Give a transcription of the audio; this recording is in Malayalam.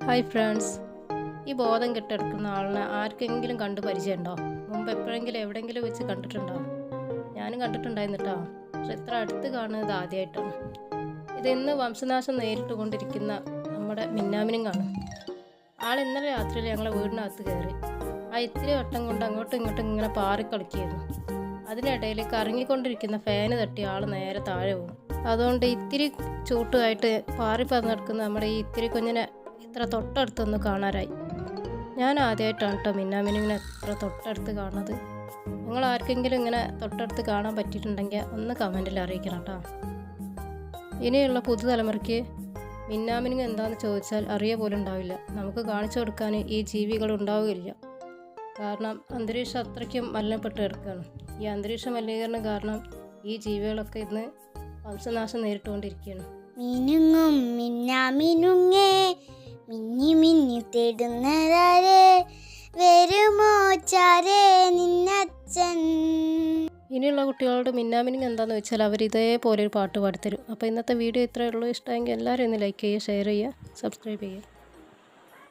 ഹായ് ഫ്രണ്ട്സ്, ഈ ബോധം കെട്ടെടുക്കുന്ന ആളിനെ ആർക്കെങ്കിലും കണ്ട് പരിചയമുണ്ടോ? മുമ്പ് എപ്പോഴെങ്കിലും എവിടെയെങ്കിലും വെച്ച് കണ്ടിട്ടുണ്ടോ? ഞാനും കണ്ടിട്ടുണ്ടായിരുന്നിട്ടോ, പക്ഷെ ഇത്ര അടുത്ത് കാണുന്നത് ആദ്യമായിട്ടാണ്. ഇത് ഇന്ന് വംശനാശം നേരിട്ട് കൊണ്ടിരിക്കുന്ന നമ്മുടെ മിന്നാമിനുങ്ങാണ്. ആൾ ഇന്നലെ രാത്രിയിൽ ഞങ്ങളെ വീടിനകത്ത് കയറി ഇത്തിരി വട്ടം കൊണ്ട് അങ്ങോട്ടും ഇങ്ങോട്ടും ഇങ്ങനെ പാറിക്കളിക്കുകയായിരുന്നു. അതിനിടയിൽ കറങ്ങിക്കൊണ്ടിരിക്കുന്ന ഫാന് തട്ടി ആൾ നേരെ താഴെ പോകും. അതുകൊണ്ട് ഇത്തിരി ചൂട്ടുമായിട്ട് പാറി പറന്നെടുക്കുന്ന നമ്മുടെ ഈ ഇത്തിരി കുഞ്ഞിനെ ഇത്ര തൊട്ടടുത്തൊന്ന് കാണാറായി. ഞാൻ ആദ്യമായിട്ടാണ് കേട്ടോ മിന്നാമിനുങ്ങിനെ ഇത്ര തൊട്ടടുത്ത് കാണുന്നത്. നിങ്ങൾ ആർക്കെങ്കിലും ഇങ്ങനെ തൊട്ടടുത്ത് കാണാൻ പറ്റിയിട്ടുണ്ടെങ്കിൽ ഒന്ന് കമൻറ്റിൽ അറിയിക്കണം കേട്ടോ. ഇനിയുള്ള പുതുതലമുറയ്ക്ക് മിന്നാമിനുങ്ങ് എന്താണെന്ന് ചോദിച്ചാൽ അറിയ പോലും ഉണ്ടാവില്ല. നമുക്ക് കാണിച്ചു കൊടുക്കാൻ ഈ ജീവികൾ ഉണ്ടാവുകയില്ല. കാരണം അന്തരീക്ഷം അത്രയ്ക്കും മലിനപ്പെട്ട് കിടക്കുകയാണ്. ഈ അന്തരീക്ഷ മലിനീകരണം കാരണം ഈ ജീവികളൊക്കെ ഇന്ന് വംശനാശം നേരിട്ടുകൊണ്ടിരിക്കുകയാണ്. മിനുങ്ങും മിന്നാമിനുങ്ങേ, മിന്നി മിന്നി തേടുന്നതാരേ, വരുമോ ചാരേ നിന്നച്ഛൻ. ഇനിയുള്ള കുട്ടികളോട് മിന്നാമിനുങ്ങ് എന്താണെന്ന് വെച്ചാൽ അവർ ഇതേപോലെ ഒരു പാട്ട് പാടിത്തരും. അപ്പോൾ ഇന്നത്തെ വീഡിയോ ഇത്രയേ ഉള്ളൂ. ഇഷ്ടമെങ്കിൽ എല്ലാവരും ഒന്ന് ലൈക്ക് ചെയ്യുക, ഷെയർ ചെയ്യുക, സബ്സ്ക്രൈബ് ചെയ്യുക.